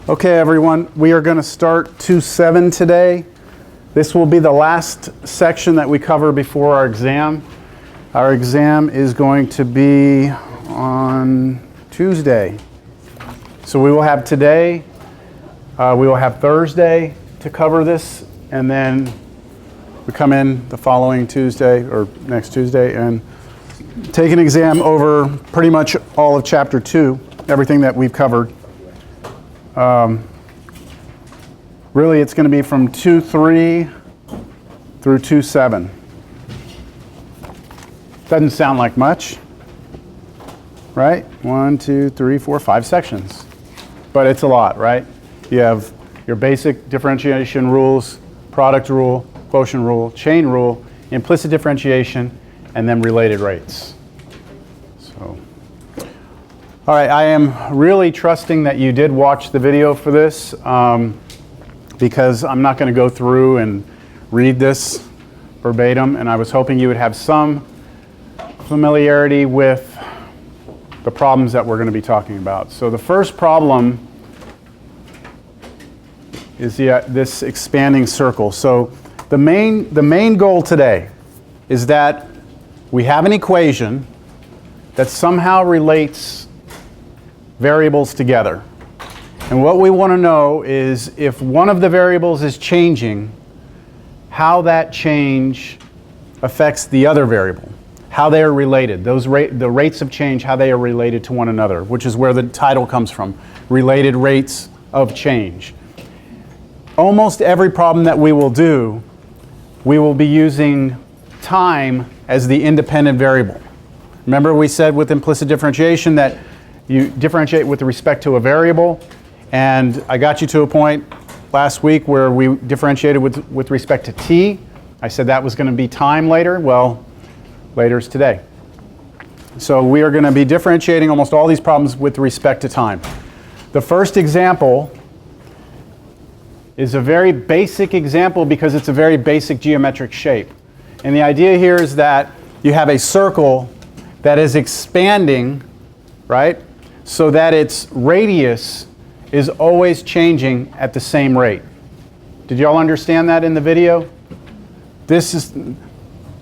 Okay, everyone, we are going to start 2.7 today. This will be the last section that we cover before our exam. Our exam is going to be on Tuesday. So we will have today, we will have Thursday to cover this, and then we come in the following Tuesday or next Tuesday and take an exam over pretty much all of Chapter 2, everything that we've covered. Really, it's going to be from 2.3 through 2.7. Doesn't sound like much, right? 1, 2, 3, 4, 5 sections. But it's a lot, right? You have your basic differentiation rules, product rule, quotient rule, chain rule, implicit differentiation, and then related rates. All right, I am really trusting that you did watch the video for this because I'm not going to go through and read this verbatim, and I was hoping you would have some familiarity with the problems that we're going to be talking about. So the first problem is this expanding circle. So the main goal today is that we have an equation that somehow relates variables together. And what we want to know is if one of the variables is changing, how that change affects the other variable, how they are related, the rates of change, how they are related to one another, which is where the title comes from, related rates of change. Almost every problem that we will do, we will be using time as the independent variable. Remember we said with implicit differentiation that you differentiate with respect to a variable, and I got you to a point last week where we differentiated with respect to t. I said that was going to be time later. Well, later is today. So we are going to be differentiating almost all these problems with respect to time. The first example is a very basic example because it's a very basic geometric shape. And the idea here is that you have a circle that is expanding, right? So that its radius is always changing at the same rate. Did you all understand that in the video? This is,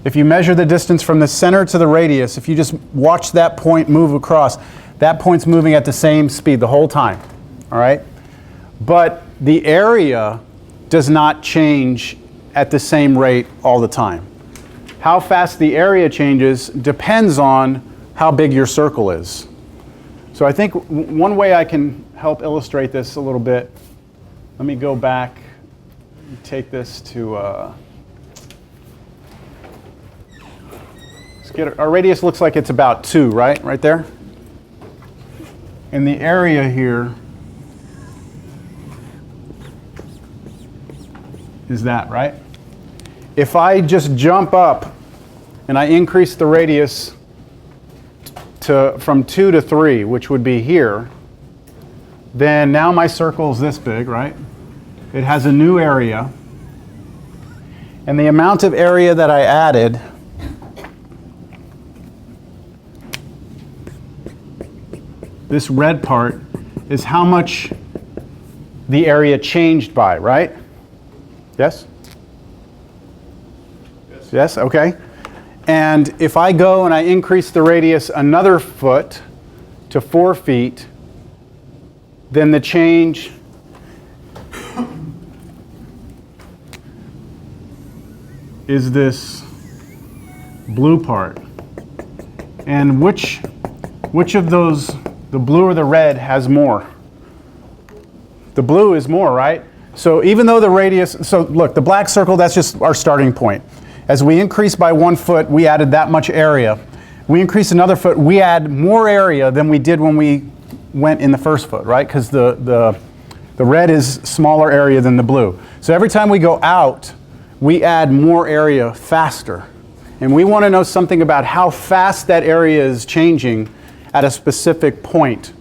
if you measure the distance from the center to the radius, if you just watch that point move across, that point's moving at the same speed the whole time, all right? But the area does not change at the same rate all the time. How fast the area changes depends on how big your circle is. So I think one way I can help illustrate this a little bit, let me go back and take this to, let's get, our radius looks like it's about 2, right? Right there. And the area here is that, right? If I just jump up and I increase the radius from 2 to 3, which would be here, then now my circle is this big, right? It has a new area. And the amount of area that I added this red part is how much the area changed by, right? Yes? Yes, okay. And if I go and I increase the radius another foot to 4 feet, then the change is this blue part. And which of those, the blue or the red, has more? The blue is more, right? So even though the radius, so look, the black circle, that's just our starting point. As we increase by 1 foot, we added that much area. We increase another foot, we add more area than we did when we went in the first foot, right? Because the red is smaller area than the blue. So every time we go out, we add more area faster. And we want to know something about how fast that area is changing at a specific point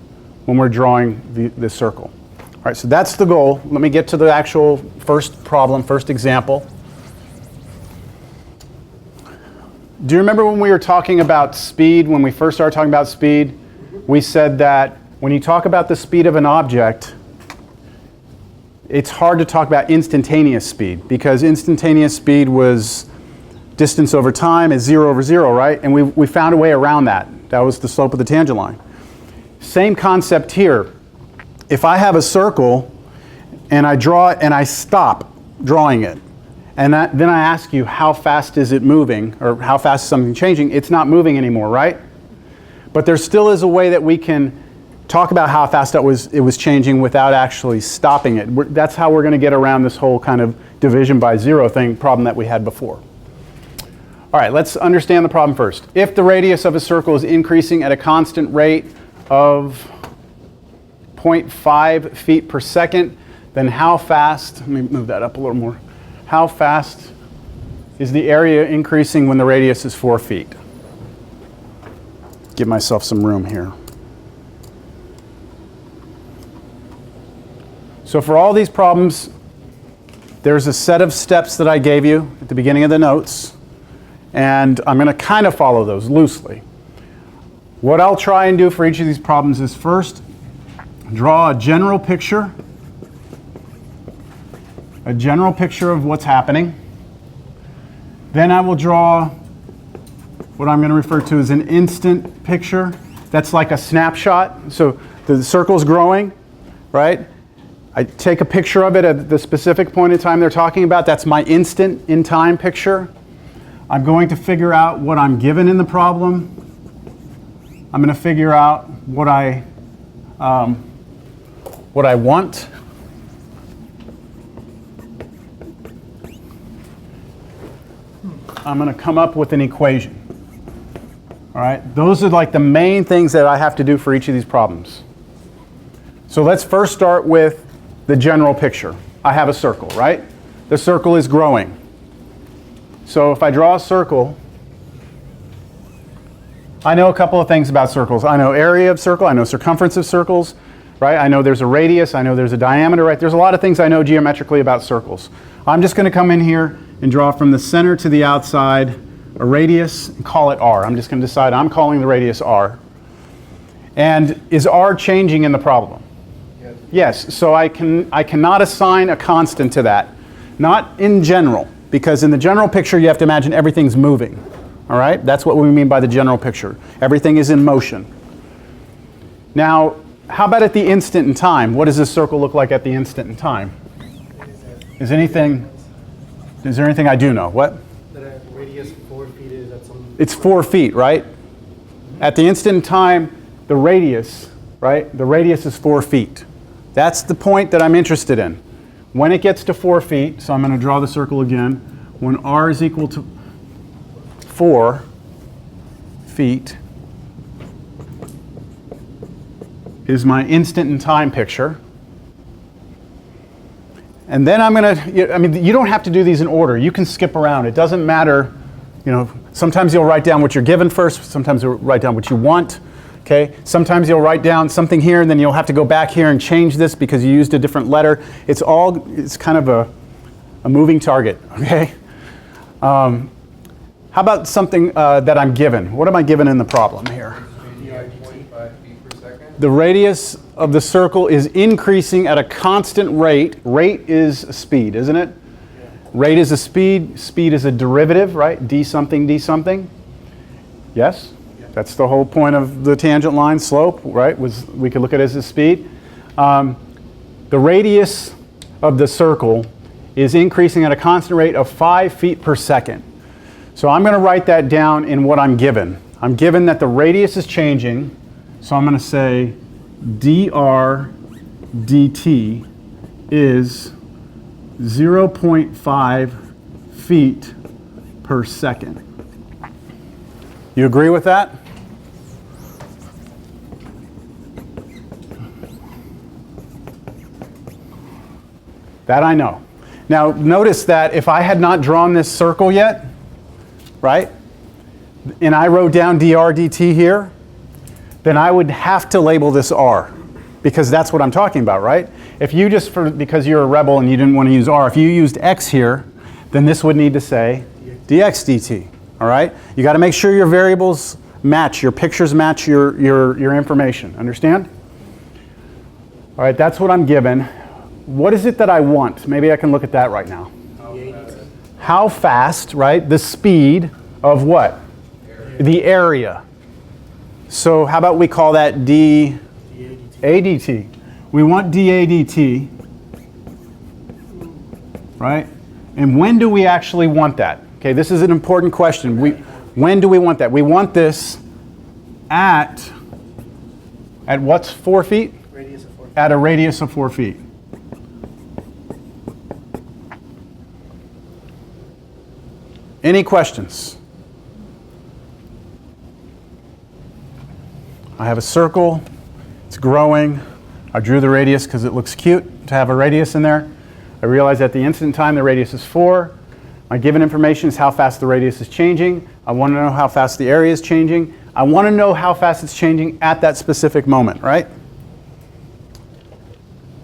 when we're drawing the circle. All right, so that's the goal. Let me get to the actual first problem, first example. Do you remember when we were talking about speed, when we first started talking about speed? We said that when you talk about the speed of an object, it's hard to talk about instantaneous speed because instantaneous speed was distance over time is 0 over 0, right? And we found a way around that. That was the slope of the tangent line. Same concept here. If I have a circle and I draw it and I stop drawing it, and then I ask you how fast is it moving or how fast is something changing, it's not moving anymore, right? But there still is a way that we can talk about how fast it was changing without actually stopping it. That's how we're going to get around this whole kind of division by zero problem that we had before. All right, let's understand the problem first. If the radius of a circle is increasing at a constant rate of 0.5 feet per second, then how fast, let me move that up a little more. How fast is the area increasing when the radius is 4 feet? Give myself some room here. So for all these problems, there's a set of steps that I gave you at the beginning of the notes, and I'm going to kind of follow those loosely. What I'll try and do for each of these problems is first draw a general picture of what's happening. Then I will draw what I'm going to refer to as an instant picture. That's like a snapshot. So the circle's growing, right? I take a picture of it at the specific point in time they're talking about. That's my instant in time picture. I'm going to figure out what I'm given in the problem. I'm going to figure out what I want. I'm going to come up with an equation. All right, those are like the main things that I have to do for each of these problems. So let's first start with the general picture. I have a circle, right? The circle is growing. So if I draw a circle, I know a couple of things about circles. I know area of circle, I know circumference of circles, right? I know there's a radius, I know there's a diameter, right? There's a lot of things I know geometrically about circles. I'm just going to come in here and draw from the center to the outside a radius and call it R. I'm just going to decide I'm calling the radius R. And is R changing in the problem? Yes. So I cannot assign a constant to that. Not in general, because in the general picture you have to imagine everything's moving. All right? That's what we mean by the general picture. Everything is in motion. Now, how about at the instant in time? What does this circle look like at the instant in time? Is there anything I do know? What? The radius 4 feet is at some... It's 4 feet, right? At the instant in time, the radius, right? The radius is 4 feet. That's the point that I'm interested in. When it gets to 4 feet, so I'm going to draw the circle again. When R is equal to 4 feet is my instant in time picture. And then I'm going to, I mean, you don't have to do these in order. You can skip around. It doesn't matter. You know, sometimes you'll write down what you're given first. Sometimes you'll write down what you want. Okay. Sometimes you'll write down something here, and then you'll have to go back here and change this because you used a different letter. It's kind of a moving target. Okay. How about something that I'm given? What am I given in the problem here? The radius of the circle is increasing at a constant rate. Rate is a speed, isn't it? Yeah. Rate is a speed. Speed is a derivative, right? D something, D something. Yes? Yeah. That's the whole point of the tangent line slope, right? We could look at it as a speed. The radius of the circle is increasing at a constant rate of 5 feet per second. So I'm going to write that down in what I'm given. I'm given that the radius is changing. So I'm going to say dr dt is 0.5 feet per second. You agree with that? That I know. Now notice that if I had not drawn this circle yet, right, and I wrote down dr dt here, then I would have to label this R, because that's what I'm talking about, right? If you just, because you're a rebel and you didn't want to use R, if you used X here, then this would need to say dx dt, all right? You got to make sure your variables match, your pictures match your information, understand? All right, that's what I'm given. what is it that I want? Maybe I can look at that right now. How fast, right? The speed of what? The area. So how about we call that dAdt? We want dAdt, right? And when do we actually want that? Okay, this is an important question. When do we want that? We want this at what's 4 feet? Radius of 4 feet. At a radius of 4 feet. Any questions? I have a circle, it's growing. I drew the radius because it looks cute to have a radius in there. I realize at the instant time the radius is 4. My given information is how fast the radius is changing. I want to know how fast the area is changing. I want to know how fast it's changing at that specific moment, right?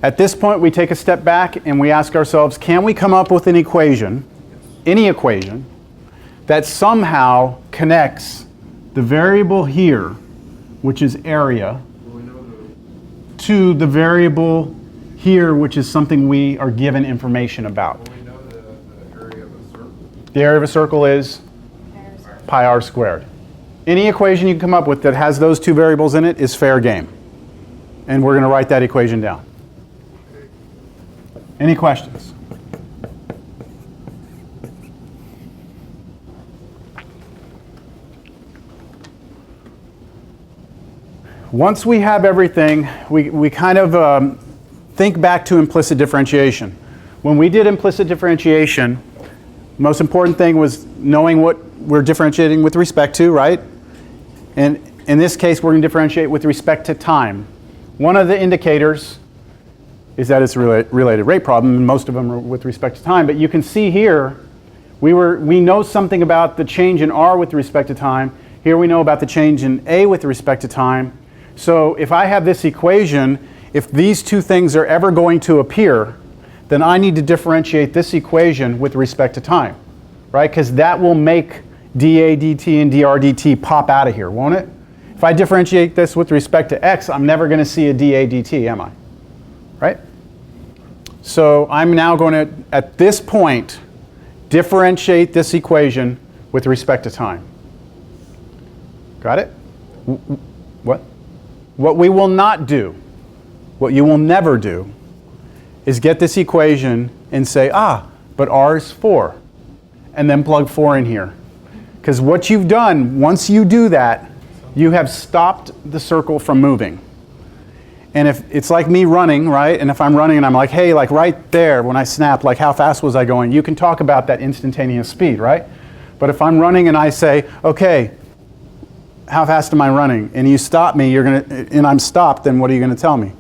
At this point, we take a step back and we ask ourselves, can we come up with an equation, any equation, that somehow connects the variable here, which is area, to the variable here, which is something we are given information about? We know the area of a circle. The area of a circle is pi r squared. Any equation you can come up with that has those two variables in it is fair game. And we're going to write that equation down. Any questions? Once we have everything, we kind of think back to implicit differentiation. When we did implicit differentiation, most important thing was knowing what we're differentiating with respect to, right? And in this case, we're going to differentiate with respect to time. One of the indicators is that it's a related rate problem, and most of them are with respect to time. But you can see here, we know something about the change in r with respect to time. Here we know about the change in a with respect to time. So if I have this equation, if these two things are ever going to appear, then I need to differentiate this equation with respect to time, right? Because that will make dA dt and dr dt pop out of here, won't it? If I differentiate this with respect to x, I'm never going to see a dA dt, am I? Right? So I'm now going to, at this point, differentiate this equation with respect to time. Got it? What? What we will not do, what you will never do, is get this equation and say, but r is 4, and then plug 4 in here. Because what you've done, once you do that, you have stopped the circle from moving. And if it's like me running, right? And if I'm running and I'm like, hey, like right there when I snapped, like how fast was I going? You can talk about that instantaneous speed, right? But if I'm running and I say, okay, how fast am I running? And you stop me, and I'm stopped, then what are you going to tell me?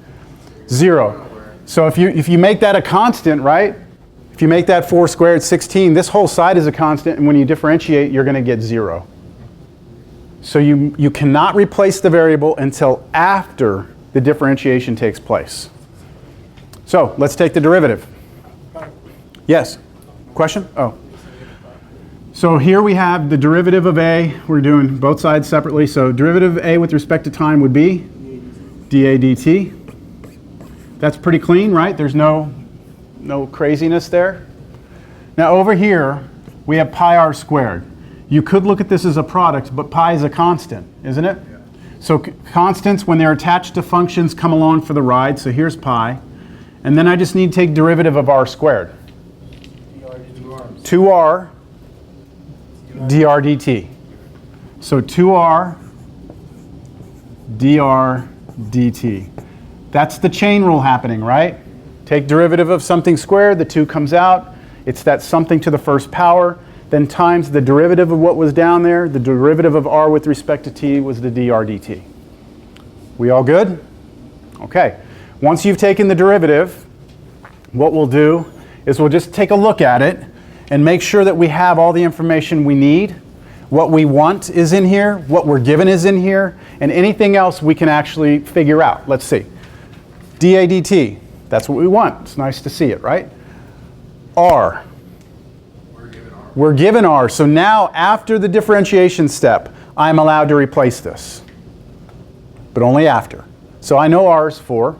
0. So if you make that a constant, right? If you make that 4 squared 16, this whole side is a constant, and when you differentiate, you're going to get 0. So you cannot replace the variable until after the differentiation takes place. So let's take the derivative. Yes? Question? Oh. So here we have the derivative of a. We're doing both sides separately. So derivative of a with respect to time would be dA dt. That's pretty clean, right? There's no craziness there. Now over here, we have pi r squared. You could look at this as a product, but pi is a constant, isn't it? Yeah. So constants, when they're attached to functions, come along for the ride. So here's pi. And then I just need to take derivative of r squared. 2r dr dt. So 2r dr dt. That's the chain rule happening, right? Take derivative of something squared, the 2 comes out. It's that something to the first power. Then times the derivative of what was down there. The derivative of r with respect to t was the dr dt. We all good? Okay. Once you've taken the derivative, what we'll do is we'll just take a look at it and make sure that we have all the information we need. What we want is in here, what we're given is in here, and anything else we can actually figure out. Let's see. dA dt, that's what we want. It's nice to see it, right? R. We're given r. So now after the differentiation step, I'm allowed to replace this. But only after. So I know r is 4.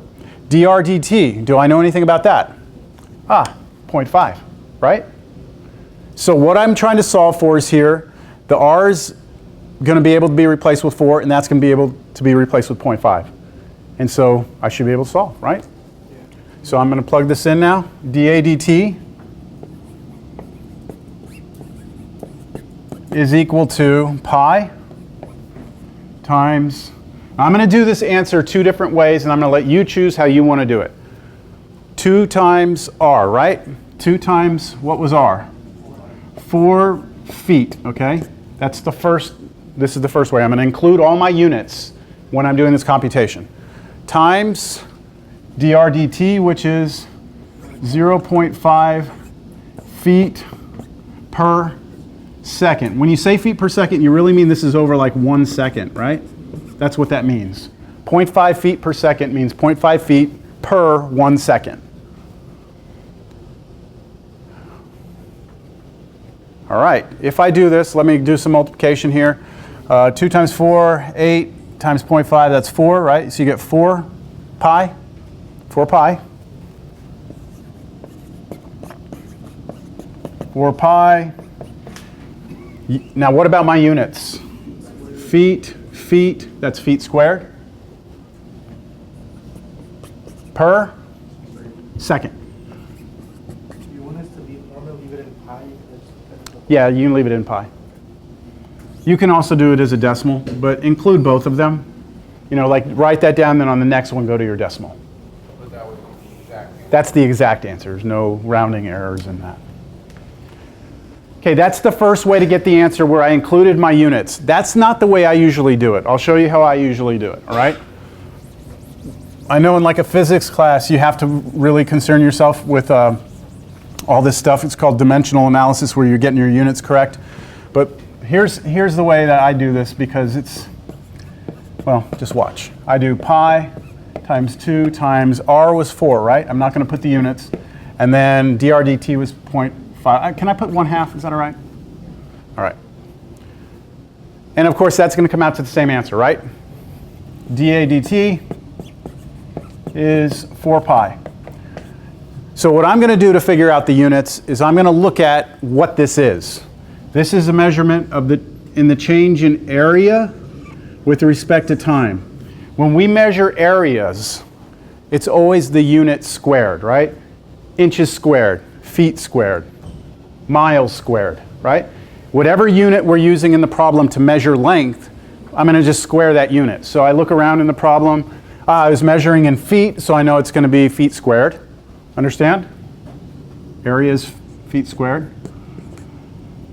dr dt, do I know anything about that? 0.5, right? So what I'm trying to solve for is here, the r's going to be able to be replaced with 4, and that's going to be able to be replaced with 0.5. And so I should be able to solve, right? So I'm going to plug this in now. dA dt is equal to pi times, I'm going to do this answer 2 different ways, and I'm going to let you choose how you want to do it. 2 times r, right? 2 times, what was r? 4 feet, okay? That's the first, this is the first way. I'm going to include all my units when I'm doing this computation. Times dr dt, which is 0.5 feet per second. When you say feet per second, you really mean this is over like 1 second, right? That's what that means. 0.5 feet per second means 0.5 feet per 1 second. All right, if I do this, let me do some multiplication here. 2 times 4, 8 times 0.5, that's 4, right? So you get 4 pi. 4 pi. 4 pi. Now what about my units? Feet, that's feet squared. Per second. You want us to leave it in pi? Yeah, you can leave it in pi. You can also do it as a decimal, but include both of them. You know, like write that down, then on the next one go to your decimal. But that would be the exact answer. That's the exact answer. There's no rounding errors in that. Okay, that's the first way to get the answer where I included my units. That's not the way I usually do it. I'll show you how I usually do it, all right? I know in like a physics class you have to really concern yourself with all this stuff. It's called dimensional analysis where you're getting your units correct. But here's the way that I do this because it's, well, just watch. I do pi times 2 times r was 4, right? I'm not going to put the units. And then dr dt was 0.5. Can I put 1/2? Is that all right? All right. And of course, that's going to come out to the same answer, right? dA dt is 4 pi. So what I'm going to do to figure out the units is I'm going to look at what this is. This is a measurement of the change in area with respect to time. When we measure areas, it's always the unit squared, right? Inches squared, feet squared, miles squared, right? Whatever unit we're using in the problem to measure length, I'm going to just square that unit. So I look around in the problem. I was measuring in feet, so I know it's going to be feet squared. Understand? Area is feet squared.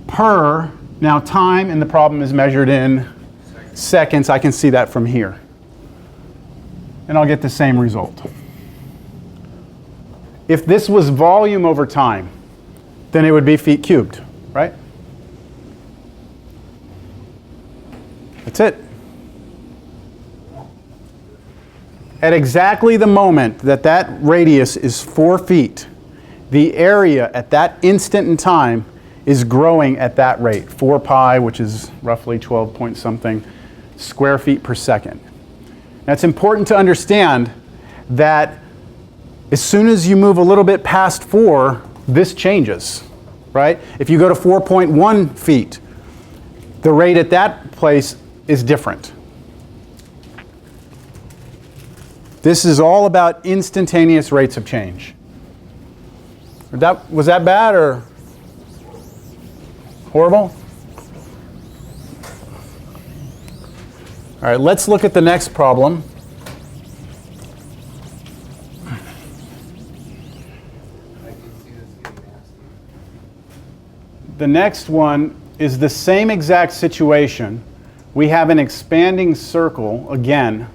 Per, now time in the problem is measured in seconds. I can see that from here. And I'll get the same result. If this was volume over time, then it would be feet cubed, right? That's it. At exactly the moment that that radius is 4 feet, the area at that instant in time is growing at that rate, 4 pi, which is roughly 12 point something square feet per second. Now it's important to understand that as soon as you move a little bit past 4, this changes, right? If you go to 4.1 feet, the rate at that place is different. This is all about instantaneous rates of change. Was that bad or horrible? All right, let's look at the next problem. The next one is the same exact situation. We have an expanding circle again,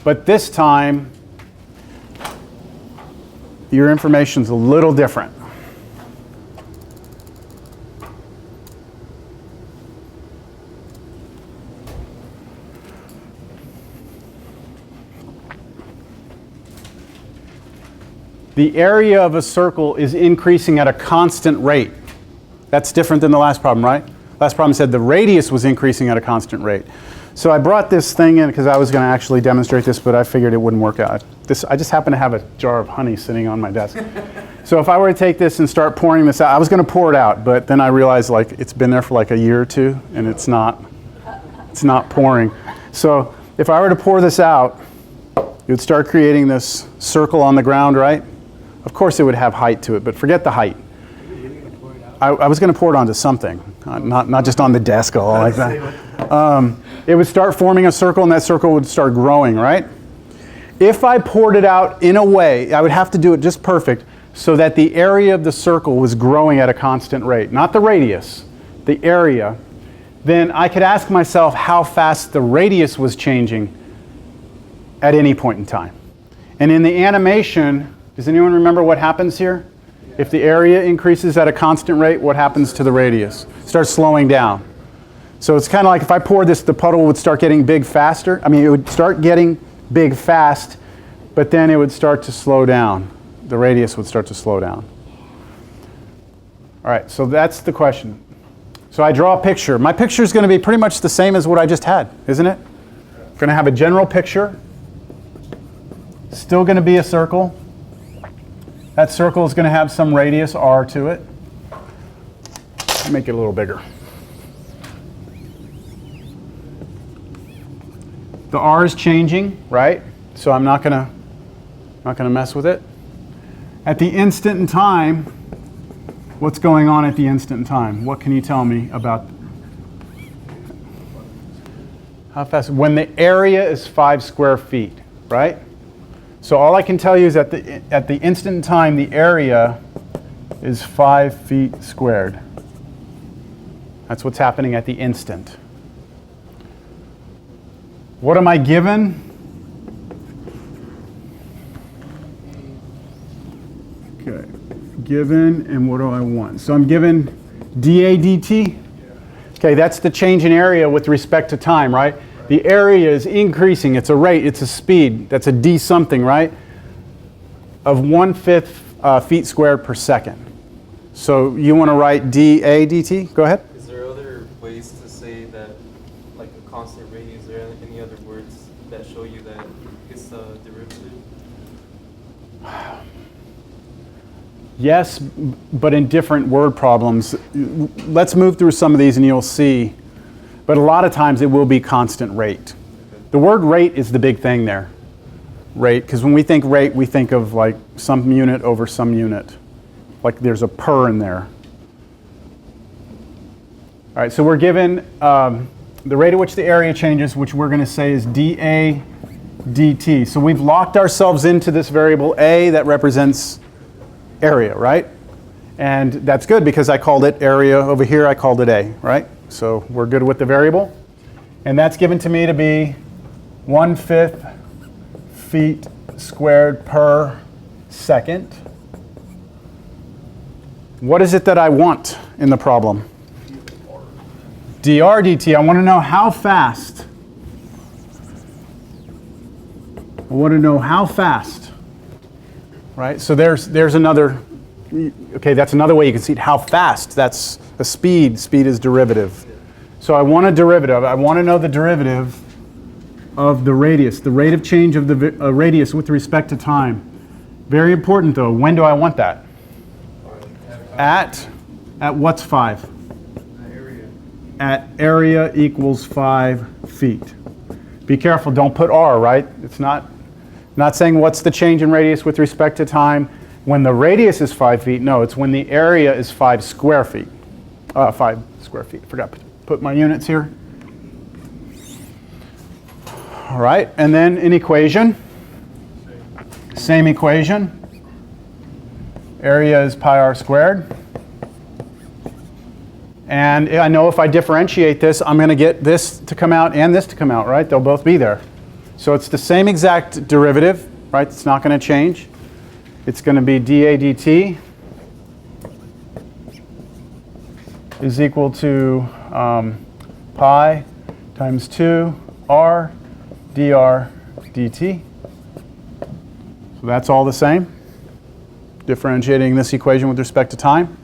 but this time your information's a little different. The area of a circle is increasing at a constant rate. That's different than the last problem, right? Last problem said the radius was increasing at a constant rate. So I brought this thing in because I was going to actually demonstrate this, but I figured it wouldn't work out. I just happen to have a jar of honey sitting on my desk. So if I were to take this and start pouring this out, I was going to pour it out, but then I realized like it's been there for like a year or two, and it's not pouring. So if I were to pour this out, it would start creating this circle on the ground, right? Of course it would have height to it, but forget the height. I was going to pour it onto something, not just on the desk all like that. It would start forming a circle, and that circle would start growing, right? If I poured it out in a way, I would have to do it just perfect so that the area of the circle was growing at a constant rate, not the radius, the area. Then I could ask myself how fast the radius was changing at any point in time. And in the animation, does anyone remember what happens here? If the area increases at a constant rate, what happens to the radius? It starts slowing down. So it's kind of like if I poured this, the puddle would start getting big faster. I mean, it would start getting big fast, but then it would start to slow down. The radius would start to slow down. All right, so that's the question. So I draw a picture. My picture is going to be pretty much the same as what I just had, isn't it? I'm going to have a general picture. Still going to be a circle. That circle is going to have some radius r to it. Make it a little bigger. The r is changing, right? So I'm not going to mess with it. At the instant in time, what's going on at the instant in time? What can you tell me about how fast? When the area is 5 square feet, right? So all I can tell you is at the instant in time, the area is 5 feet squared. That's what's happening at the instant. What am I given? Okay, given, and what do I want? So I'm given dA dt. Okay, that's the change in area with respect to time, right? The area is increasing. It's a rate. It's a speed. That's a d something, right? Of 1/5 feet squared per second. So you want to write dA dt? Go ahead. Is there other ways to say that, like a constant radius? Is there any other words that show you that it's a derivative? Yes, but in different word problems. Let's move through some of these and you'll see. But a lot of times it will be constant rate. The word rate is the big thing there. Rate, because when we think rate, we think of like some unit over some unit. Like there's a per in there. All right, so we're given the rate at which the area changes, which we're going to say is dA dt. So we've locked ourselves into this variable a that represents area, right? And that's good because I called it area over here, I called it a, right? So we're good with the variable. And that's given to me to be 1/5 feet squared per second. What is it that I want in the problem? dr dt. I want to know how fast. I want to know how fast. Right? So there's another, okay, that's another way you can see it. How fast, that's a speed. Speed is derivative. So I want a derivative. I want to know the derivative of the radius, the rate of change of the radius with respect to time. Very important though, when do I want that? At what's 5? At area equals 5 feet. Be careful, don't put r, right? It's not saying what's the change in radius with respect to time. When the radius is 5 feet, no, it's when the area is 5 square feet. 5 square feet, forgot to put my units here. All right, and then an equation. Same equation. Area is pi r squared. And I know if I differentiate this, I'm going to get this to come out and this to come out, right? They'll both be there. So it's the same exact derivative, right? It's not going to change. It's going to be dA dt is equal to pi times 2 r dr dt. So that's all the same. Differentiating this equation with respect to time.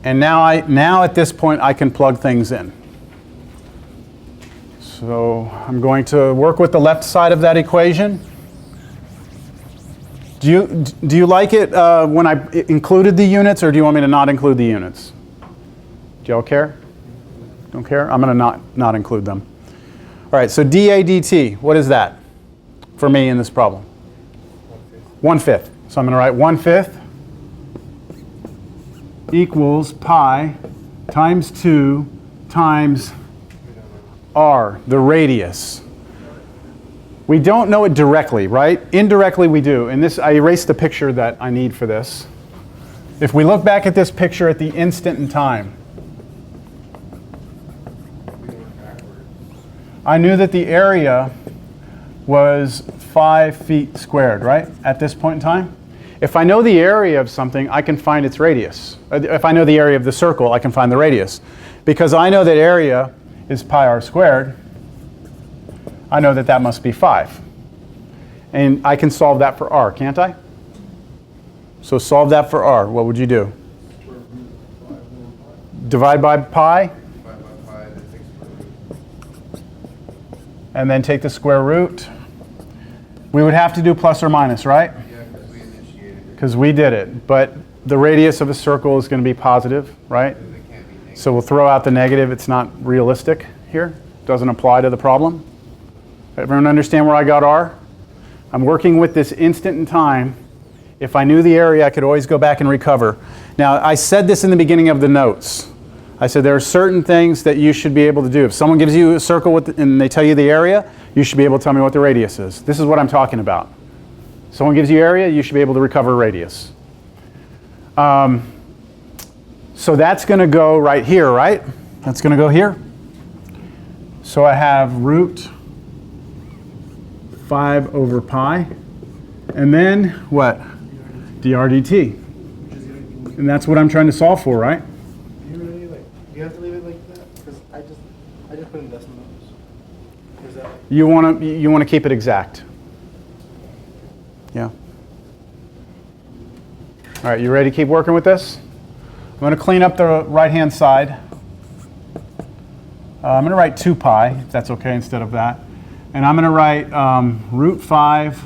And now at this point I can plug things in. So I'm going to work with the left side of that equation. Do you like it when I included the units, or do you want me to not include the units? Do y'all care? Don't care? I'm going to not include them. All right, so dA dt, what is that for me in this problem? 1/5. So I'm going to write 1/5 equals pi times 2 times r, the radius. We don't know it directly, right? Indirectly we do. And this, I erased the picture that I need for this. If we look back at this picture at the instant in time, I knew that the area was 5 feet squared, right? At this point in time. If I know the area of something, I can find its radius. If I know the area of the circle, I can find the radius. Because I know that area is pi r squared, I know that that must be 5. And I can solve that for r, can't I? So solve that for r. What would you do? Divide by pi. Divide by pi, then take square root. And then take the square root. We would have to do plus or minus, right? Yeah, because we initiated it. Because we did it. But the radius of a circle is going to be positive, right? It can't be negative. So we'll throw out the negative. It's not realistic here. Doesn't apply to the problem. Everyone understand where I got r? I'm working with this instant in time. If I knew the area, I could always go back and recover. Now, I said this in the beginning of the notes. I said there are certain things that you should be able to do. If someone gives you a circle and they tell you the area, you should be able to tell me what the radius is. This is what I'm talking about. Someone gives you area, you should be able to recover radius. So that's going to go right here, right? That's going to go here. So I have root 5 over pi. And then what? dr dt. And that's what I'm trying to solve for, right? Do you really like? Do you have to leave it like that? Because I just put in decimals. Or is that like, You want to keep it exact. Yeah. All right, you ready to keep working with this? I'm going to clean up the right-hand side. I'm going to write 2 pi, if that's okay, instead of that. And I'm going to write root 5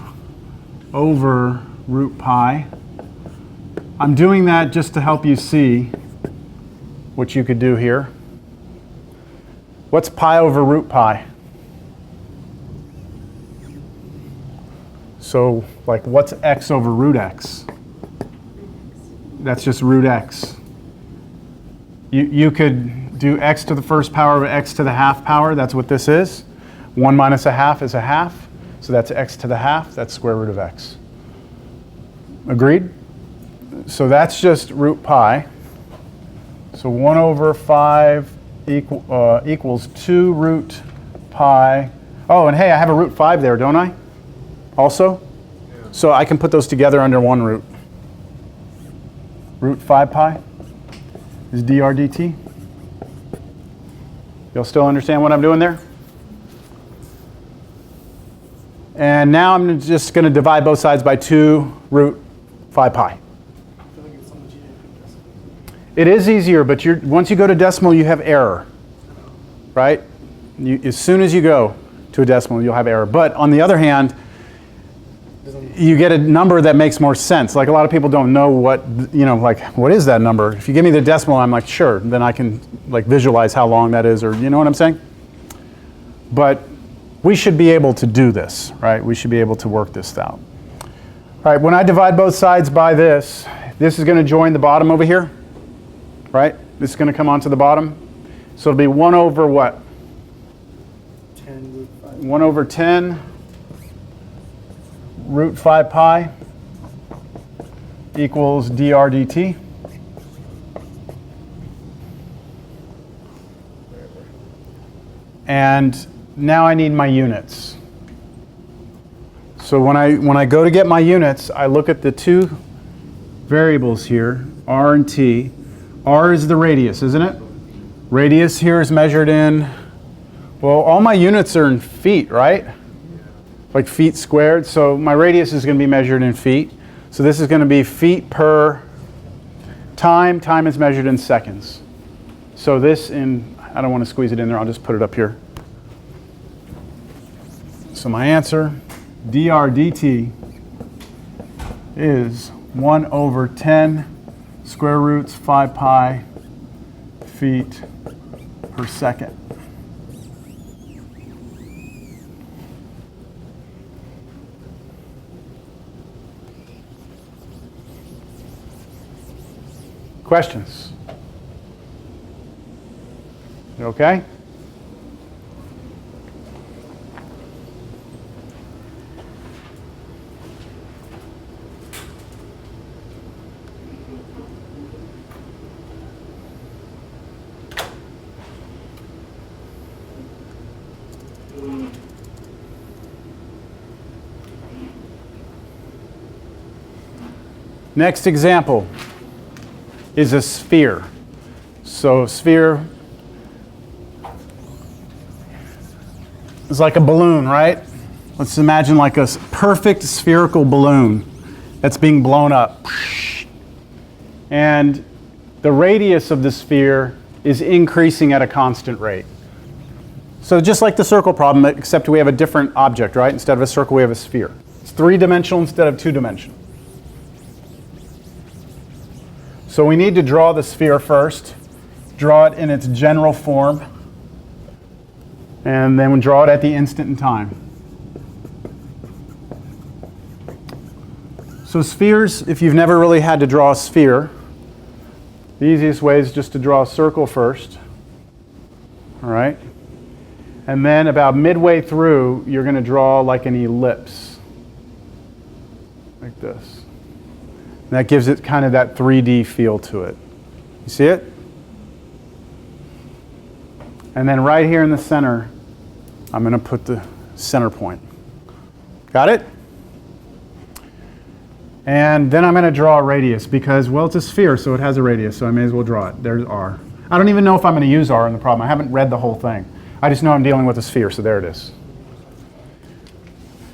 over root pi. I'm doing that just to help you see what you could do here. What's pi over root pi? So, like, what's x over root x? That's just root x. You could do x to the first power of x to the half power. That's what this is. 1 minus a half is a half. So that's x to the half. That's square root of x. Agreed? So that's just root pi. So 1 over 5 equals 2 root pi. Oh, and hey, I have a root 5 there, don't I? Also? Yeah. So I can put those together under one root. Root 5 pi is dr dt. You'll still understand what I'm doing there? And now I'm just going to divide both sides by 2 root 5 pi. I feel like it's so much easier to put decimals. It is easier, but once you go to decimal, you have error, right? As soon as you go to a decimal, you'll have error. But on the other hand, you get a number that makes more sense. Like a lot of people don't know what, like, what is that number? If you give me the decimal, I'm like, sure, then I can like visualize how long that is, or you know what I'm saying? But we should be able to do this, right? We should be able to work this out. All right, when I divide both sides by this is going to join the bottom over here, right? This is going to come onto the bottom. So it'll be 1 over what? 10 root 5. 1 over 10 root 5 pi equals dr dt. And now I need my units. So when I go to get my units, I look at the two variables here, r and t. R is the radius, isn't it? Radius here is measured in, well, all my units are in feet, right? Like feet squared. So my radius is going to be measured in feet. So this is going to be feet per time. Time is measured in seconds. So this I don't want to squeeze it in there, I'll just put it up here. So my answer, dr dt, is 1 over 10 square roots 5 pi feet per second. Questions? You okay? Next example is a sphere. So a sphere is like a balloon, right? Let's imagine like a perfect spherical balloon that's being blown up. And the radius of the sphere is increasing at a constant rate. So just like the circle problem, except we have a different object, right? Instead of a circle, we have a sphere. It's three-dimensional instead of two-dimensional. So we need to draw the sphere first, draw it in its general form, and then we draw it at the instant in time. So spheres, if you've never really had to draw a sphere, the easiest way is just to draw a circle first, all right? And then about midway through, you're going to draw like an ellipse, like this. And that gives it kind of that 3D feel to it. You see it? And then right here in the center, I'm going to put the center point. Got it? And then I'm going to draw a radius because, well, it's a sphere, so it has a radius, so I may as well draw it. There's R. I don't even know if I'm going to use R in the problem. I haven't read the whole thing. I just know I'm dealing with a sphere, so there it is.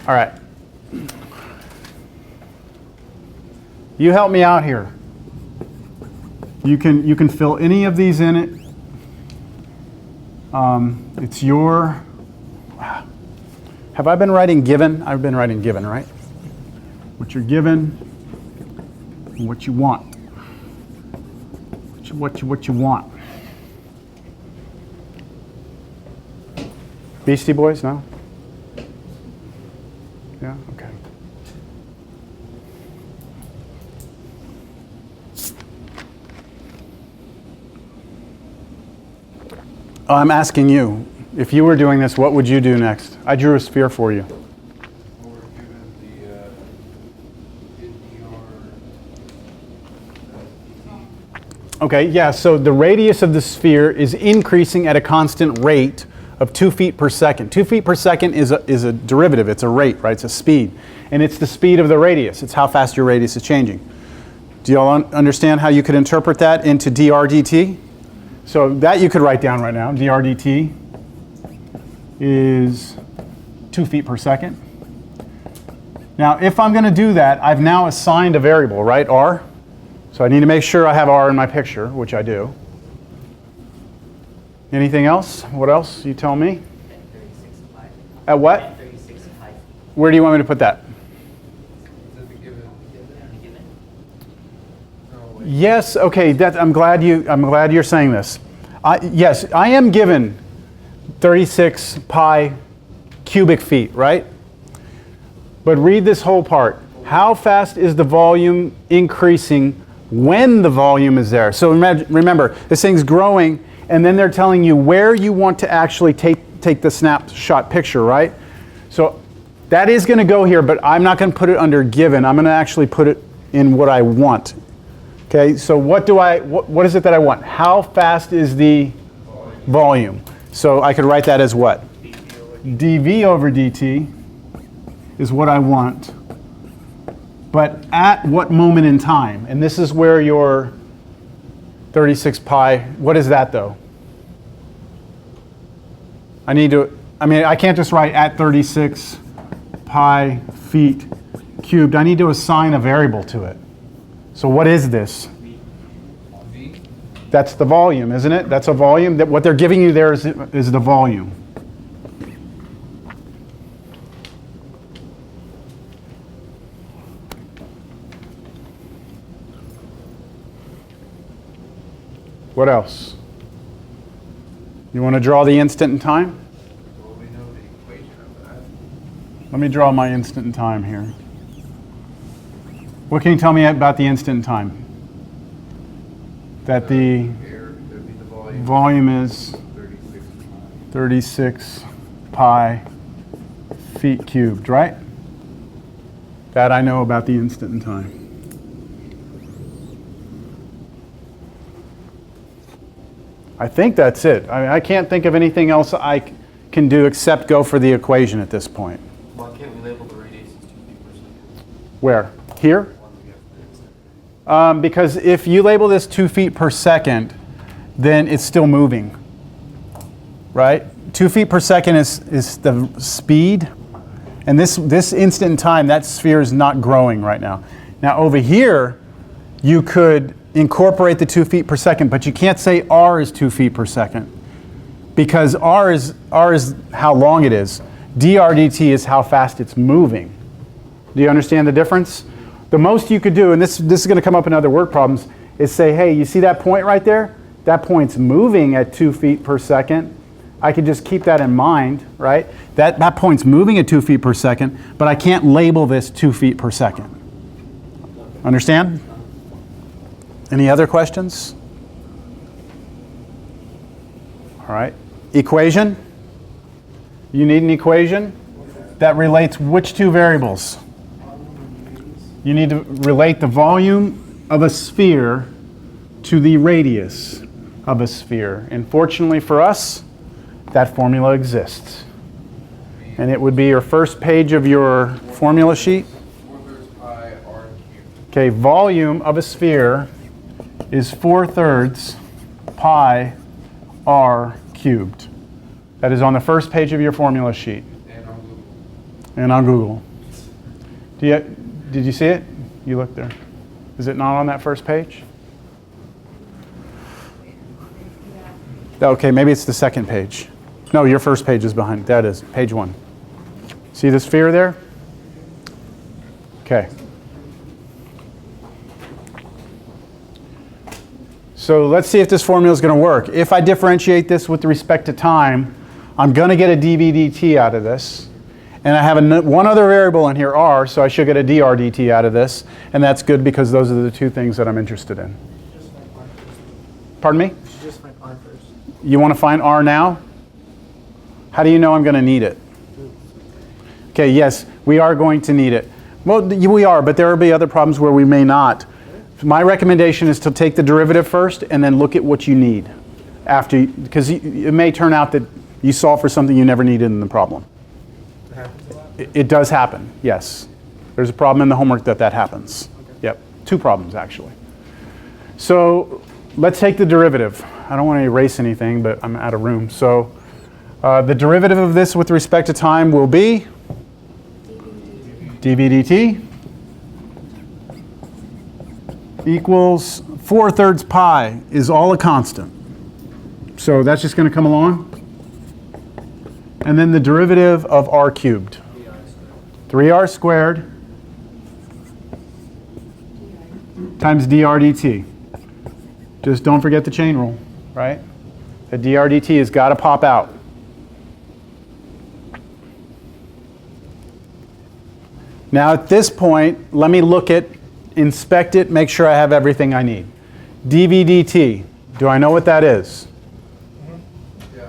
All right. You help me out here. You can fill any of these in it. It's your, have I been writing given? I've been writing given, right? What you're given and what you want. What you want. Beastie Boys, no? Yeah, okay. Oh, I'm asking you, if you were doing this, what would you do next? I drew a sphere for you. Or given the Okay, yeah, so the radius of the sphere is increasing at a constant rate of 2 feet per second. 2 feet per second is a derivative, it's a rate, right? It's a speed. And it's the speed of the radius. It's how fast your radius is changing. Do you all understand how you could interpret that into dr dt? So that you could write down right now. dr dt is 2 feet per second. Now, if I'm going to do that, I've now assigned a variable, right, r? So I need to make sure I have r in my picture, which I do. Anything else? What else? You tell me. 36 pi. At what? 36 pi. Where do you want me to put that? is it the given? Given? No, wait. Yes, okay, I'm glad you're saying this. Yes, I am given 36 pi cubic feet, right? But read this whole part. How fast is the volume increasing when the volume is there? So remember, this thing's growing, and then they're telling you where you want to actually take the snapshot picture, right? So that is going to go here, but I'm not going to put it under given. I'm going to actually put it in what I want. Okay, so what is it that I want? How fast is the volume? So I could write that as what? dV over dt is what I want. But at what moment in time? And this is where your 36 pi, what is that though? I can't just write at 36 pi feet cubed. I need to assign a variable to it. So what is this? V? That's the volume, isn't it? That's a volume. What they're giving you there is the volume. What else? You want to draw the instant in time? Well, we know the equation of that. Let me draw my instant in time here. What can you tell me about the instant in time? That the Air, that'd be the volume. volume is 36 pi. 36 pi feet cubed, right? That I know about the instant in time. I think that's it. I can't think of anything else I can do except go for the equation at this point. Why can't we label the radius as 2 feet per second? Where? Here? Because if you label this 2 feet per second, then it's still moving, right? 2 feet per second is the speed, and this instant in time, that sphere is not growing right now. Now over here, you could incorporate the 2 feet per second, but you can't say r is 2 feet per second, because r is how long it is. dr dt is how fast it's moving. Do you understand the difference? The most you could do, and this is going to come up in other word problems, is say, hey, you see that point right there? That point's moving at 2 feet per second. I could just keep that in mind, right? That point's moving at 2 feet per second, but I can't label this 2 feet per second. Understand? Any other questions? All right. Equation. You need an equation that relates which two variables? You need to relate the volume of a sphere to the radius of a sphere. And fortunately for us, that formula exists. And it would be your first page of your formula sheet. 4/3 pi r cubed. Okay, volume of a sphere is 4/3 pi r cubed. That is on the first page of your formula sheet. And on Google. And on Google. Did you see it? You looked there. Is it not on that first page? Okay, maybe it's the second page. No, your first page is behind. That is page 1. See the sphere there? Okay. So let's see if this formula is going to work. If I differentiate this with respect to time, I'm going to get a dv dt out of this. And I have one other variable in here, r, so I should get a dr dt out of this. And that's good because those are the two things that I'm interested in. Just find R first. Pardon me? You should just find R first. You want to find r now? How do you know I'm going to need it? Okay, yes, we are going to need it. Well, we are, but there will be other problems where we may not. My recommendation is to take the derivative first and then look at what you need after, because it may turn out that you solve for something you never needed in the problem. It happens a lot. It does happen, yes. There's a problem in the homework that happens. Okay. Yep, 2 problems actually. So let's take the derivative. I don't want to erase anything, but I'm out of room. So the derivative of this with respect to time will be dv dt equals 4/3 pi is all a constant. So that's just going to come along. And then the derivative of r cubed. 3r squared times dr dt. Just don't forget the chain rule, right? The dr dt has got to pop out. Now at this point, let me look at, inspect it, make sure I have everything I need. dv dt, do I know what that is?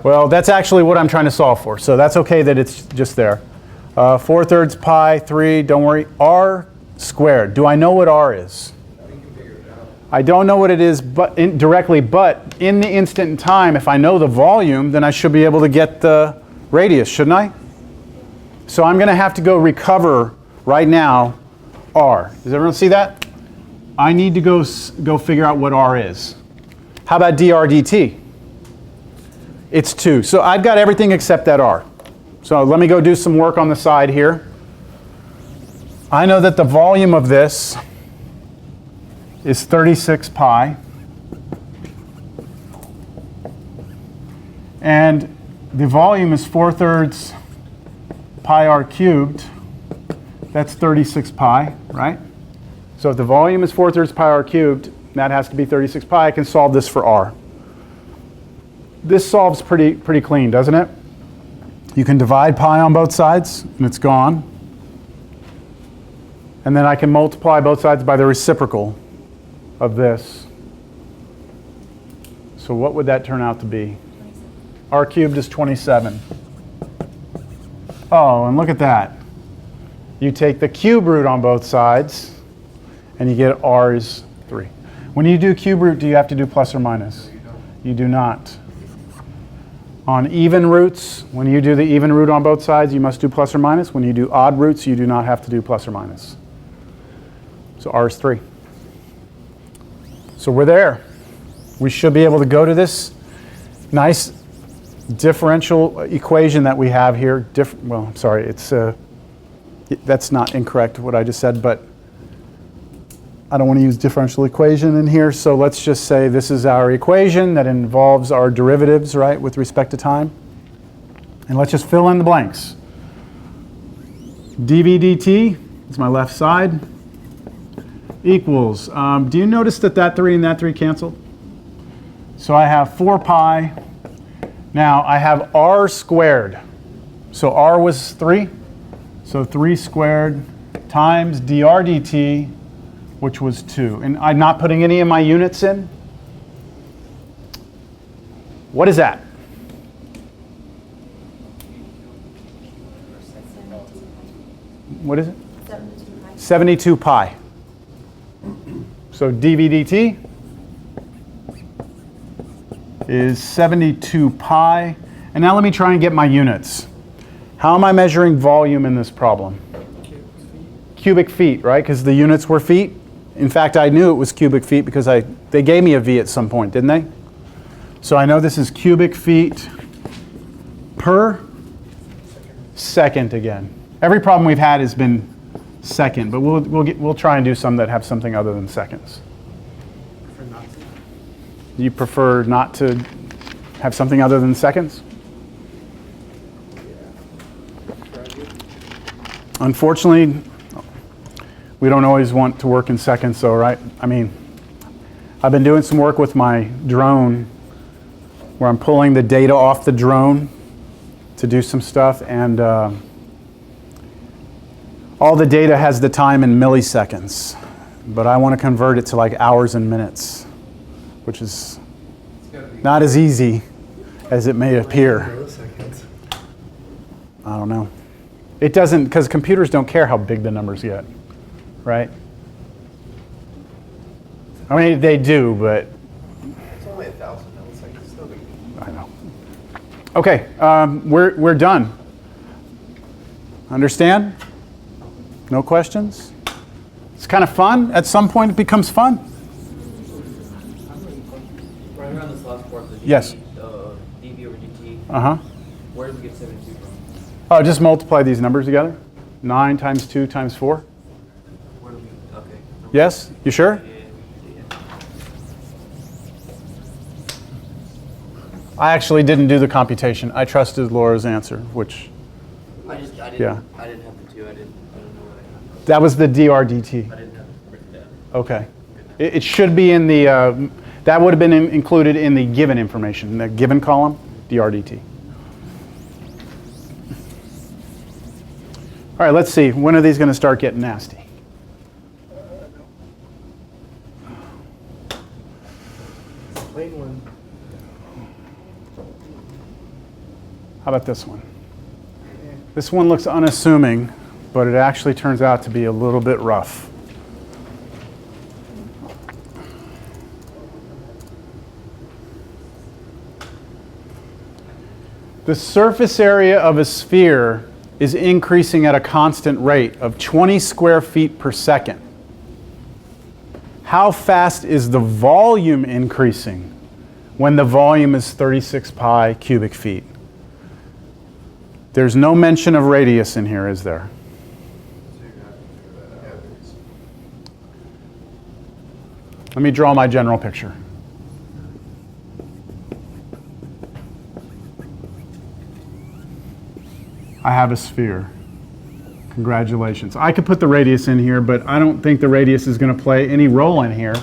Well, that's actually what I'm trying to solve for, so that's okay that it's just there. 4/3 pi, 3, don't worry, r squared. Do I know what r is? I don't know what it is directly, but in the instant in time, if I know the volume, then I should be able to get the radius, shouldn't I? So I'm going to have to go recover right now r. Does everyone see that? I need to go figure out what r is. How about dr dt? It's 2. So I've got everything except that r. So let me go do some work on the side here. I know that the volume of this is 36 pi. And the volume is 4/3 pi r cubed. That's 36 pi, right? So if the volume is 4/3 pi r cubed, that has to be 36 pi. I can solve this for r. this solves pretty clean, doesn't it? You can divide pi on both sides, and it's gone. And then I can multiply both sides by the reciprocal of this. So what would that turn out to be? R cubed is 27. Oh, and look at that. You take the cube root on both sides, and you get R is 3. When you do cube root, do you have to do plus or minus? You do not. On even roots, when you do the even root on both sides, you must do plus or minus. When you do odd roots, you do not have to do plus or minus. So R is 3. So we're there. We should be able to go to this nice differential equation that we have here. Well, I'm sorry, that's not incorrect what I just said, but I don't want to use differential equation in here, so let's just say this is our equation that involves our derivatives, right, with respect to time. And let's just fill in the blanks. dv dt is my left side, equals, do you notice that that 3 and that 3 canceled? So I have 4 pi. Now I have r squared. So r was 3. So 3 squared times dr dt, which was 2. And I'm not putting any of my units in. What is that? What is it? 72 pi. So dv dt is 72 pi. And now let me try and get my units. How am I measuring volume in this problem? Cubic feet, right? Because the units were feet. In fact, I knew it was cubic feet because they gave me a V at some point, didn't they? So I know this is cubic feet per second again. Every problem we've had has been second, but we'll try and do some that have something other than seconds. You prefer not to have something other than seconds? Unfortunately, we don't always want to work in seconds, though, right? I mean, I've been doing some work with my drone where I'm pulling the data off the drone to do some stuff, and all the data has the time in milliseconds, but I want to convert it to like hours and minutes, which is not as easy as it may appear. I don't know. It doesn't, because computers don't care how big the numbers get, right? I mean, they do, but It's only 1,000 milliseconds. It's still big. I know. Okay, we're done. Understand? No questions? It's kind of fun. At some point, it becomes fun. Right around this last part, the dv, Yes. dv over dt, Uh-huh. where do we get 72 from? Oh, just multiply these numbers together. 9 times 2 times 4. Where do we, okay. Yes? You sure? Yeah. I actually didn't do the computation. I trusted Laura's answer, which, I didn't Yeah. have the 2, I don't know what I had. that was the dr dt. I didn't have it written down. Okay. It should be in the, that would have been included in the given information, the given column, dr dt. All right, let's see. When are these going to start getting nasty? Plain one. How about this one? This one looks unassuming, but it actually turns out to be a little bit rough. The surface area of a sphere is increasing at a constant rate of 20 square feet per second. How fast is the volume increasing when the volume is 36 pi cubic feet? There's no mention of radius in here, is there? Let me draw my general picture. I have a sphere. Congratulations. I could put the radius in here, but I don't think the radius is going to play any role in here,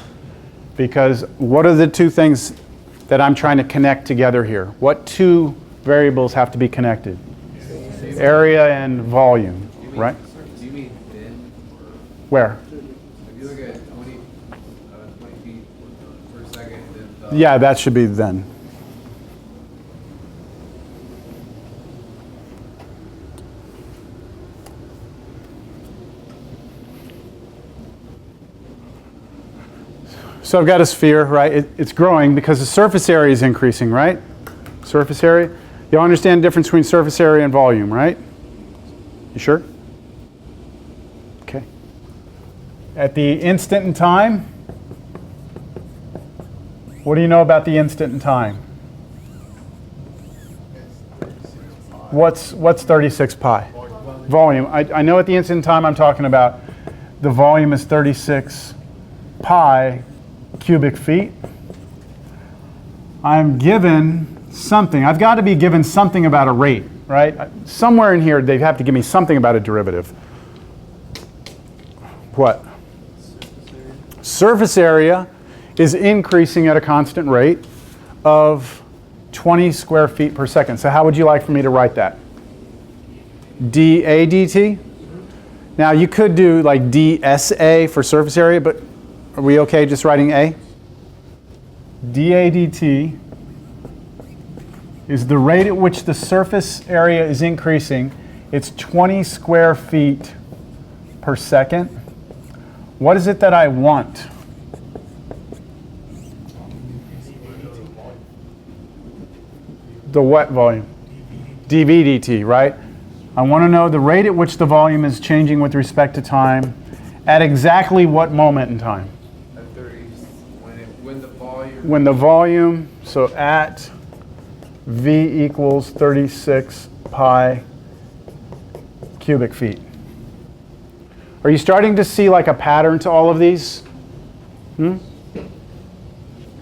because what are the two things that I'm trying to connect together here? What two variables have to be connected? Area and volume, right? Do you mean then? Where? If you look at 20 feet per second, then Yeah, that should be then. So I've got a sphere, right? It's growing because the surface area is increasing, right? Surface area. You all understand the difference between surface area and volume, right? You sure? Okay. At the instant in time, what do you know about the instant in time? What's 36 pi? Volume. I know at the instant in time I'm talking about the volume is 36 pi cubic feet. I'm given something. I've got to be given something about a rate, right? Somewhere in here they have to give me something about a derivative. What? Surface area is increasing at a constant rate of 20 square feet per second. So how would you like for me to write that? dA dt? Now you could do like dSA for surface area, but are we okay just writing A? dA dt is the rate at which the surface area is increasing. It's 20 square feet per second. What is it that I want? The what volume? dV dt, right? I want to know the rate at which the volume is changing with respect to time at exactly what moment in time? at 30, when the volume. When the volume, so at V equals 36 pi cubic feet. Are you starting to see like a pattern to all of these?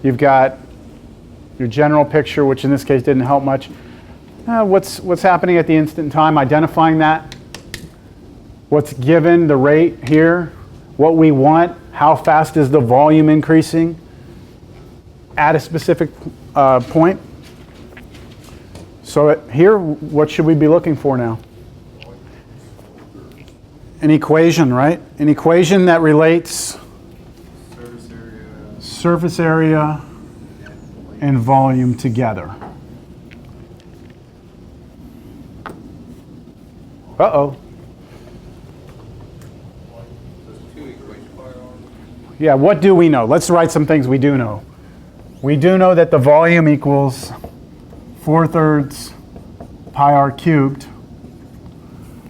You've got your general picture, which in this case didn't help much. What's happening at the instant in time, identifying that. What's given, the rate here, what we want, how fast is the volume increasing at a specific point. So here, what should we be looking for now? An equation, right? An equation that relates surface area and volume together. Uh-oh. Yeah, what do we know? Let's write some things we do know. We do know that the volume equals 4/3 pi r cubed.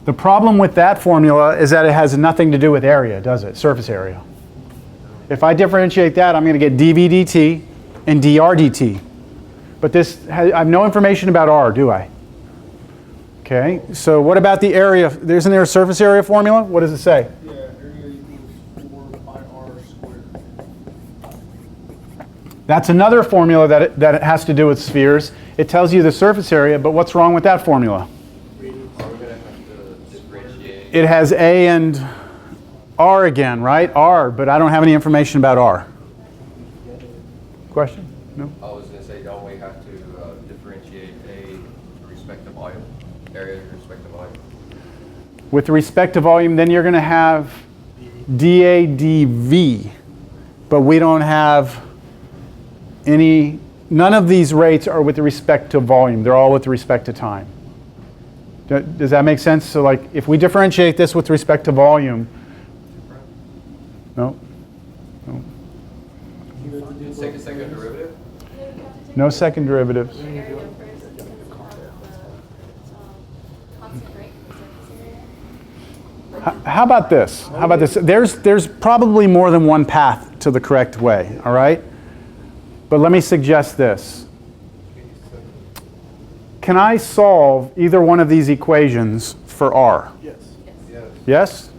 The problem with that formula is that it has nothing to do with area, does it? Surface area. If I differentiate that, I'm going to get dV dt and dr dt. But I have no information about r, do I? Okay, so what about the area? Isn't there a surface area formula? What does it say? Yeah, area equals 4 pi r squared. That's another formula that it has to do with spheres. It tells you the surface area, but what's wrong with that formula? It has A and R again, right? R, but I don't have any information about R. Question? No? I was going to say, don't we have to differentiate A with respect to volume, area with respect to volume? With respect to volume, then you're going to have dA dV, but we don't have any, none of these rates are with respect to volume. They're all with respect to time. Does that make sense? So like, if we differentiate this with respect to volume, no? No. Take a second derivative? No second derivatives. How about this? How about this? There's probably more than one path to the correct way, all right? But let me suggest this. Can I solve either one of these equations for R? Yes. Yes?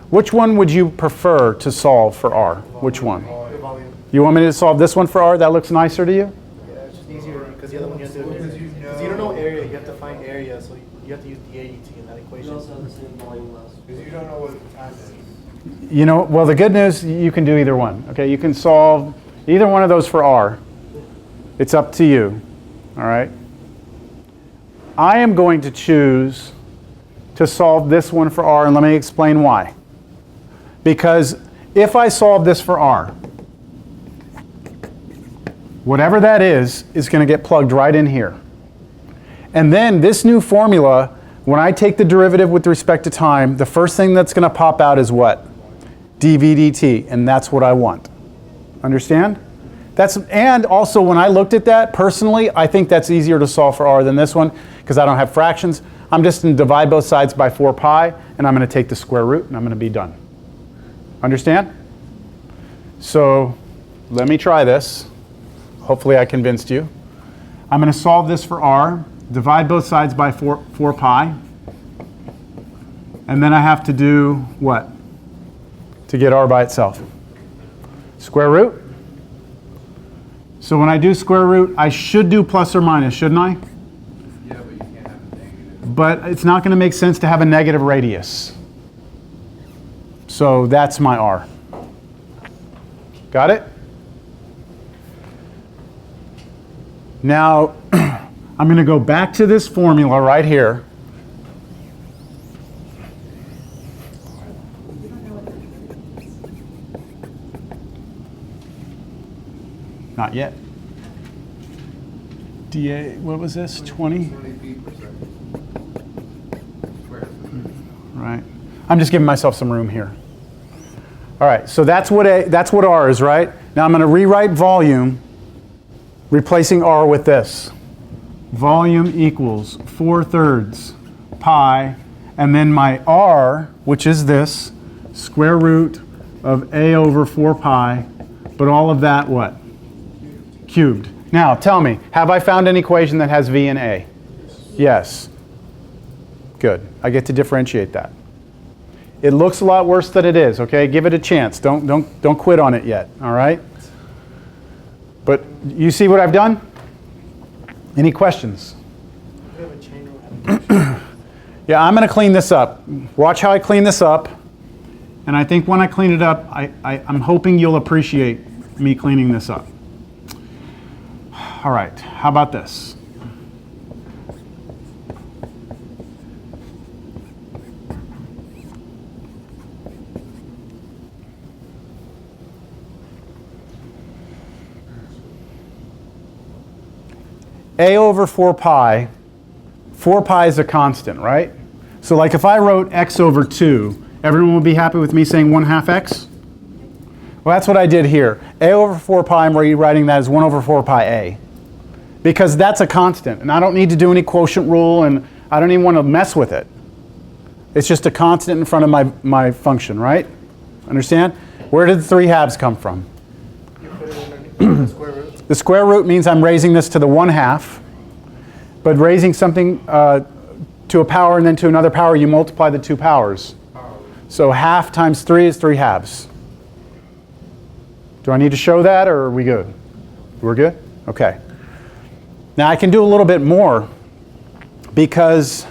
Which one would you prefer to solve for R? Which one? The volume. You want me to solve this one for R? That looks nicer to you? Yeah, it's just easier because the other one you have to, because you don't know area, you have to find area, so you have to use the ADT in that equation. You also have the same volume loss. Because you don't know what the time is. You know, well, the good news, you can do either one. Okay, you can solve either one of those for R. It's up to you, all right? I am going to choose to solve this one for r, and let me explain why. Because if I solve this for r, whatever that is going to get plugged right in here. And then this new formula, when I take the derivative with respect to time, the first thing that's going to pop out is what? dv dt, and that's what I want. Understand? And also when I looked at that, personally, I think that's easier to solve for r than this one, because I don't have fractions. I'm just going to divide both sides by 4 pi, and I'm going to take the square root, and I'm going to be done. Understand? So let me try this. Hopefully I convinced you. I'm going to solve this for r, divide both sides by 4 pi, and then I have to do what to get r by itself? Square root. So when I do square root, I should do plus or minus, shouldn't I? Yeah, but you can't have a negative. But it's not going to make sense to have a negative radius. So that's my r. Got it? Now, I'm going to go back to this formula right here. Not yet. dA, what was this? 20? 20 feet per second. Square. Right. I'm just giving myself some room here. All right, so that's what r is, right? Now I'm going to rewrite volume, replacing r with this. Volume equals 4/3 pi, and then my r, which is this, square root of a over 4 pi, but all of that what? Cubed. Now tell me, have I found an equation that has v and a? Yes. Good. I get to differentiate that. It looks a lot worse than it is, okay? Give it a chance. Don't quit on it yet, all right? But you see what I've done? Any questions? We have a chain rule. Yeah, I'm going to clean this up. Watch how I clean this up. And I think when I clean it up, I'm hoping you'll appreciate me cleaning this up. All right, how about this? A over 4 pi is a constant, right? So like if I wrote x over 2, everyone would be happy with me saying 1/2 x? Well, that's what I did here. A over 4 pi, I'm rewriting that as 1 over 4 pi a. Because that's a constant, and I don't need to do any quotient rule, and I don't even want to mess with it. It's just a constant in front of my function, right? Understand? Where did the 3/2 come from? You put it underneath the square root. The square root means I'm raising this to the 1/2, but raising something to a power and then to another power, you multiply the two powers. So 1/2 times 3 is 3/2. Do I need to show that, or are we good? We're good? Okay. Now I can do a little bit more because,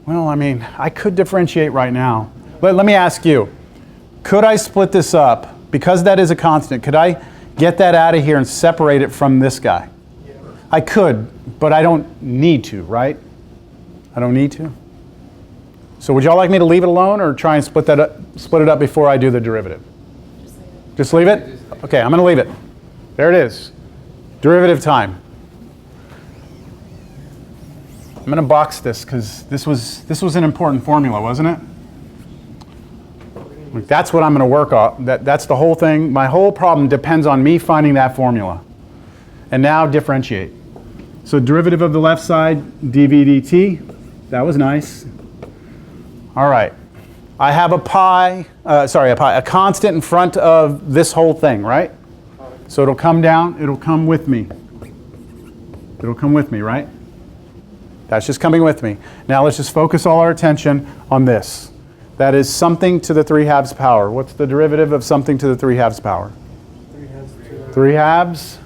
well, I mean, I could differentiate right now. But let me ask you, could I split this up? Because that is a constant, could I get that out of here and separate it from this guy? Yeah. I could, but I don't need to, right? I don't need to. So would y'all like me to leave it alone or try and split it up before I do the derivative? Just leave it? Okay, I'm going to leave it. There it is. Derivative time. I'm going to box this because this was an important formula, wasn't it? Like, that's what I'm going to work on. That's the whole thing. My whole problem depends on me finding that formula. And now differentiate. So derivative of the left side, dv dt. That was nice. All right. I have a constant in front of this whole thing, right? So it'll come down, it'll come with me. It'll come with me, right? That's just coming with me. Now let's just focus all our attention on this. That is something to the 3/2 power. What's the derivative of something to the 3/2 power? 3/2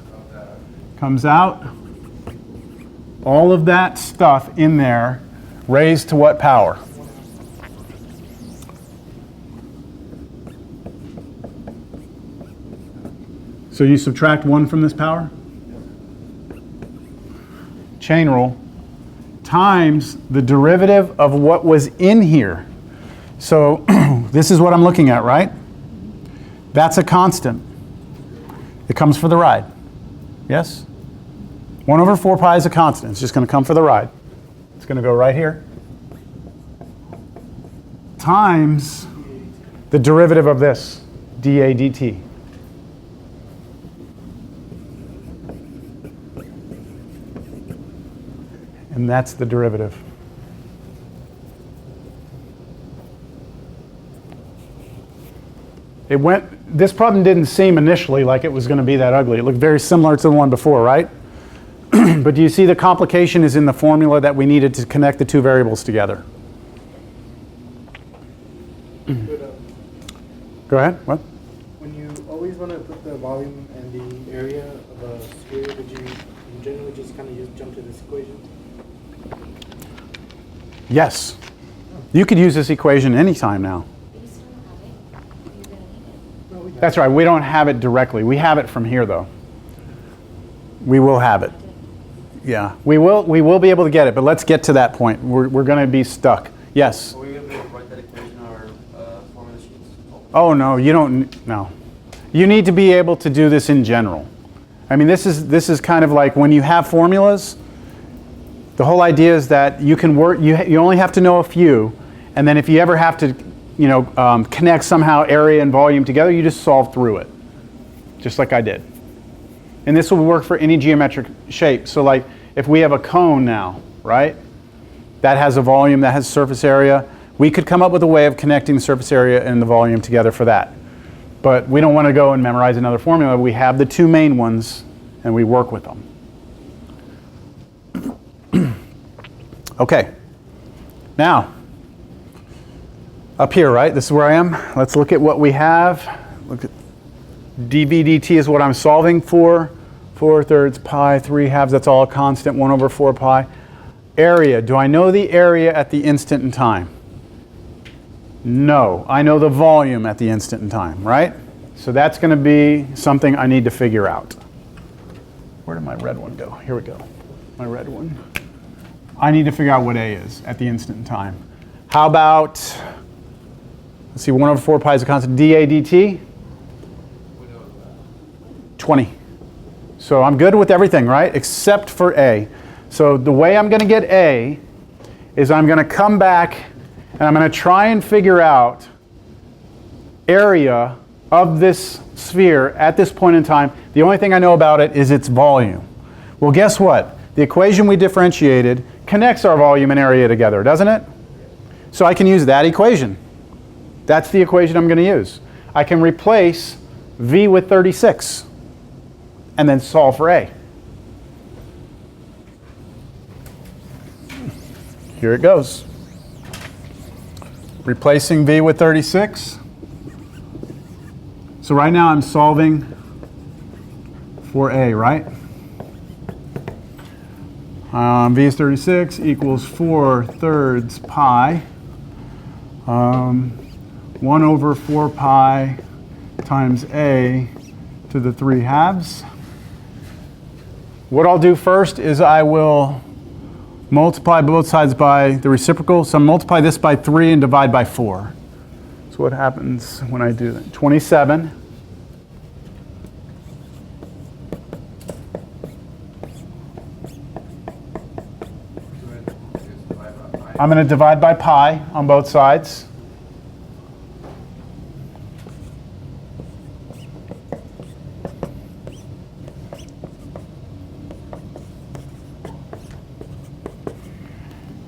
comes out. All of that stuff in there raised to what power? So you subtract 1 from this power? chain rule, times the derivative of what was in here. So this is what I'm looking at, right? That's a constant. It comes for the ride. Yes? 1 over 4 pi is a constant. It's just going to come for the ride. It's going to go right here. Times the derivative of this, dA dt. And that's the derivative. This problem didn't seem initially like it was going to be that ugly. It looked very similar to the one before, right? But do you see the complication is in the formula that we needed to connect the two variables together? Go ahead. What? When you always want to put the volume and the area of a sphere, would you generally just kind of jump to this equation? Yes. You could use this equation anytime now. But you still don't have it. You're gonna need it. No, we have That's right. We don't have it directly. We have it from here, though. We will have it. Yeah. We will be able to get it, but let's get to that point. We're going to be stuck. Yes. Are we going to be able to write that equation on our formula sheets? Oh, no, you don't. No. You need to be able to do this in general. I mean, this is kind of like when you have formulas, the whole idea is that you can work, you only have to know a few, and then if you ever have to, connect somehow area and volume together, you just solve through it, just like I did. And this will work for any geometric shape. So like if we have a cone now, right? That has a volume, that has surface area. We could come up with a way of connecting the surface area and the volume together for that. But we don't want to go and memorize another formula. We have the two main ones and we work with them. Okay. Now, up here, right? This is where I am. Let's look at what we have. Look at dV dt is what I'm solving for. 4/3 pi, 3/2, that's all a constant, 1 over 4 pi. Area, do I know the area at the instant in time? No, I know the volume at the instant in time, right? So that's going to be something I need to figure out. Where did my red one go? Here we go, my red one. I need to figure out what A is at the instant in time. How about, let's see, 1 over 4 pi is a constant, dA dt? 20. So I'm good with everything, right? Except for A. So the way I'm going to get A is I'm going to come back and I'm going to try and figure out area of this sphere at this point in time. The only thing I know about it is its volume. Well, guess what? The equation we differentiated connects our volume and area together, doesn't it? So I can use that equation. That's the equation I'm going to use. I can replace V with 36 and then solve for A. Here it goes. Replacing V with 36. So right now I'm solving for A, right? V is 36 equals 4/3 pi. 1 over 4 pi times A to the 3/2. What I'll do first is I will multiply both sides by the reciprocal. So multiply this by 3 and divide by 4. So what happens when I do that? 27. I'm going to divide by pi on both sides.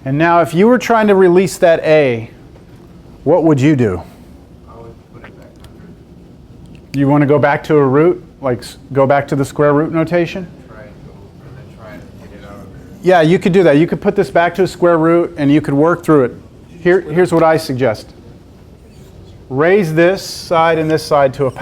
And now if you were trying to release that A, what would you do? I would put it back under. You want to go back to a root, like go back to the square root notation? Try and go, and then try and get it out of there. Yeah, you could do that. You could put this back to a square root and you could work through it. Here's what I suggest. Raise this side and this side to a